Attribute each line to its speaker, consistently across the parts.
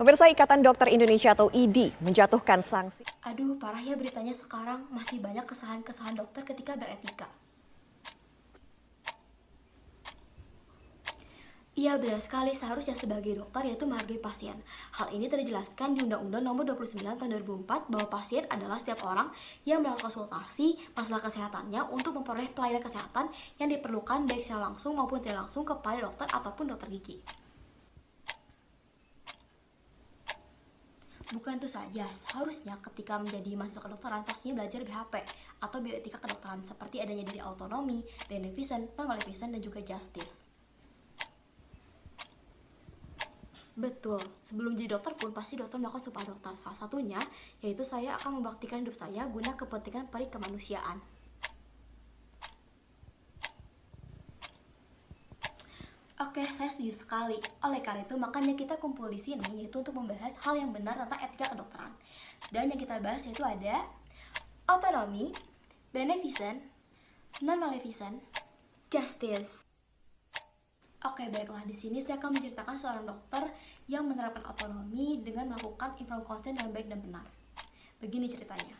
Speaker 1: Pemirsa, Ikatan Dokter Indonesia atau IDI menjatuhkan sanksi.
Speaker 2: Aduh, parah ya beritanya sekarang. Masih banyak kesalahan-kesalahan dokter ketika beretika. Iya, benar sekali. Seharusnya sebagai dokter yaitu menghargai pasien. Hal ini telah dijelaskan di Undang-Undang Nomor 29 Tahun 2004 bahwa pasien adalah setiap orang yang melakukan konsultasi masalah kesehatannya untuk memperoleh pelayanan kesehatan yang diperlukan baik secara langsung maupun tidak langsung kepada dokter ataupun dokter gigi. Bukan itu saja, seharusnya ketika menjadi mahasiswa kedokteran pastinya belajar BHP atau bioetika kedokteran seperti adanya diri autonomi, beneficent, non-maleficent, dan juga justice. Betul, sebelum jadi dokter pun pasti dokter melakukan sumpah dokter. Salah satunya yaitu saya akan membaktikan hidup saya guna kepentingan peri kemanusiaan. Oke, saya setuju sekali. Oleh karena itu, makanya kita kumpul di sini yaitu untuk membahas hal yang benar tentang etika kedokteran. Dan yang kita bahas yaitu ada autonomi, beneficent, non-maleficent, justice. Oke, baiklah. Di sini saya akan menceritakan seorang dokter yang menerapkan autonomi dengan melakukan informed consent dengan baik dan benar. Begini ceritanya.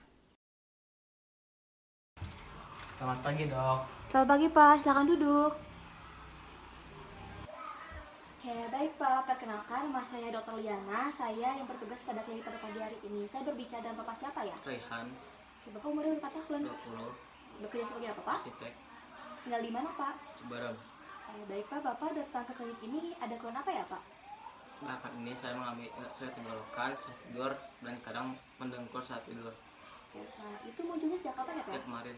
Speaker 3: Selamat pagi, Dok.
Speaker 2: Selamat pagi, Pak. Silakan duduk. Oke, baik Pak. Perkenalkan, nama saya Dr. Liana. Saya yang bertugas pada klinik pada pagi hari ini. Saya berbicara dengan Bapak siapa ya?
Speaker 3: Rehan,
Speaker 2: Oke, Bapak umurnya berapa tahun?
Speaker 3: 20,
Speaker 2: Bekerja sebagai apa, Pak?
Speaker 3: arsitek,
Speaker 2: Tinggal di mana, Pak?
Speaker 3: Ciberem.
Speaker 2: Oke, baik Pak. Bapak datang ke klinik ini ada keluhan apa ya, Pak?
Speaker 3: Bahkan ini saya tenggorokan, saya tidur, dan kadang mendengkur saat tidur.
Speaker 2: Oke, Pak. Itu munculnya sejak kapan ya, Pak?
Speaker 3: Kayak kemarin,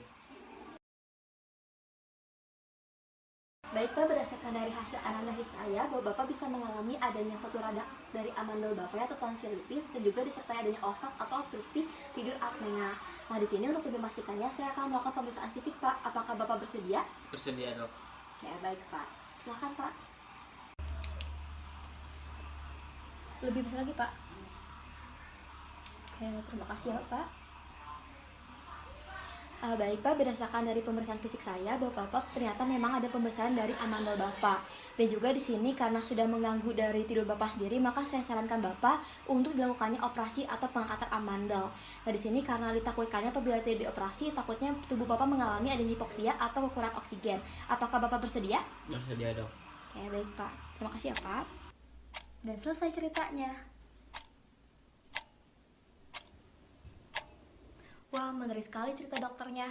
Speaker 2: Baik Pak, berdasarkan dari hasil analisis saya bahwa Bapak bisa mengalami adanya suatu radang dari amandel Bapak atau tonsilitis dan juga disertai adanya osas atau obstruksi tidur apnea. Nah, di sini untuk lebih memastikannya saya akan melakukan pemeriksaan fisik, Pak. Apakah Bapak bersedia?
Speaker 3: bersedia, Dok.
Speaker 2: Oke, baik Pak. Silakan, Pak. Lebih bisa lagi, Pak. Oke, terima kasih ya, Pak. Baik Pak, berdasarkan dari pemeriksaan fisik saya bahwa Bapak ternyata memang ada pembesaran dari amandel Bapak. Dan juga di sini karena sudah mengganggu dari tidur Bapak sendiri, maka saya sarankan Bapak untuk dilakukannya operasi atau pengangkatan amandel. Nah, di sini karena ditakutkannya apabila tidak dioperasi, takutnya tubuh Bapak mengalami adanya hipoksia atau kekurangan oksigen. Apakah Bapak bersedia?
Speaker 3: Bersedia, Dok.
Speaker 2: Oke, baik Pak. Terima kasih ya, Pak. Dan selesai ceritanya. Wah, menarik sekali cerita dokternya.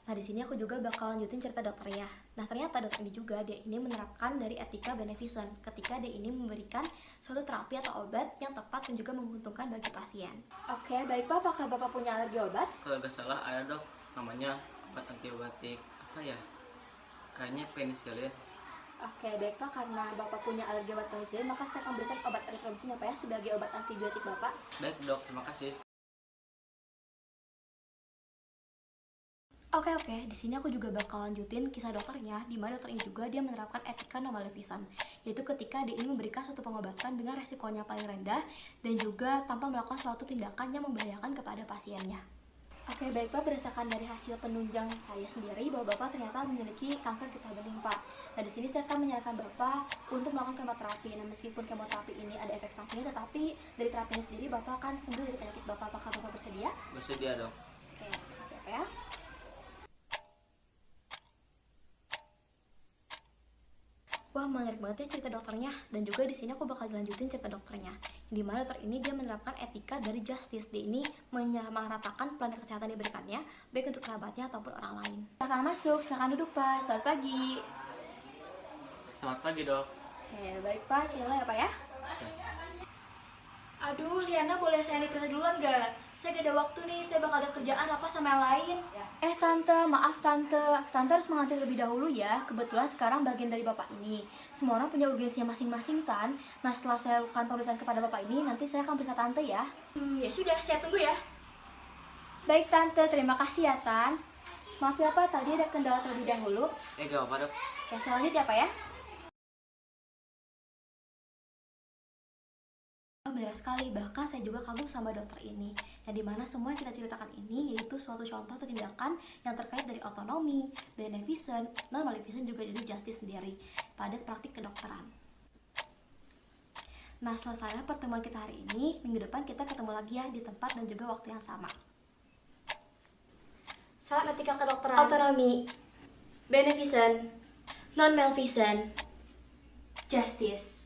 Speaker 2: Nah, di sini aku juga bakal lanjutin cerita dokternya. Nah, ternyata dokter ini juga dia ini menerapkan dari etika beneficent ketika dia ini memberikan suatu terapi atau obat yang tepat dan juga menguntungkan bagi pasien. Oke, baik Pak. Apakah Bapak punya alergi obat?
Speaker 3: Kalau nggak salah ada, Dok, namanya obat antibiotik apa ya? Kayaknya penicillin.
Speaker 2: Oke, baik Pak. Karena Bapak punya alergi obat penicillin, maka saya akan berikan obat referensinya Pak ya sebagai obat antibiotik Bapak.
Speaker 3: Baik, Dok. Terima kasih.
Speaker 2: Oke, di sini aku juga bakal lanjutin kisah dokternya, di mana dokter ini juga dia menerapkan etika non maleficent, yaitu ketika dia ini memberikan suatu pengobatan dengan resikonya paling rendah dan juga tanpa melakukan suatu tindakan yang membahayakan kepada pasiennya. Oke, baik Pak, berdasarkan dari hasil penunjang saya sendiri bahwa Bapak ternyata memiliki kanker getah bening, Pak. Nah, di sini saya akan menyarankan Bapak untuk melakukan kemoterapi. Nah, meskipun kemoterapi ini ada efek sampingnya, tetapi dari terapi ini sendiri Bapak akan sembuh dari penyakit Bapak. Apakah Bapak bersedia?
Speaker 3: Bersedia, Dok.
Speaker 2: Oke, terima kasih ya, Pak ya. Wah, menarik banget ya cerita dokternya. Dan juga di sini aku bakal lanjutin cerita dokternya. Di mana dokter ini dia menerapkan etika dari justice. Dia ini menyamaratakan pelayanan kesehatan yang diberikannya, baik untuk kerabatnya ataupun orang lain. Silakan masuk, silakan duduk Pak. Selamat pagi.
Speaker 3: Selamat pagi, Dok.
Speaker 2: Oke, baik Pak. Silakan ya Pak ya.
Speaker 3: Ya.
Speaker 2: Aduh, Liana boleh saya diperiksa duluan gak? Saya gak ada waktu nih, saya bakal ada kerjaan apa sama yang lain. Tante, maaf Tante. Tante harus mengantar lebih dahulu ya. Kebetulan sekarang bagian dari Bapak ini. Semua orang punya urgensinya masing-masing, Tan. Nah, setelah saya lakukan pemeriksaan kepada Bapak ini, nanti saya akan periksa Tante ya. Ya sudah, saya tunggu ya. Baik Tante, terima kasih ya Tan. Maaf ya Pak, tadi ada kendala terlebih dahulu.
Speaker 3: Gak apa-apa, Dok.
Speaker 2: Ya, selanjutnya Pak ya. Benar sekali, bahkan saya juga kagum sama dokter ini. Yang dimana semua yang kita ceritakan ini yaitu suatu contoh atau tindakan yang terkait dari autonomi, beneficent, non-maleficent juga dari justice sendiri pada praktik kedokteran. Nah, selesai pertemuan kita hari ini, minggu depan kita ketemu lagi ya di tempat dan juga waktu yang sama.
Speaker 4: Salam etika kedokteran.
Speaker 2: Autonomi, beneficent, non-maleficent, justice.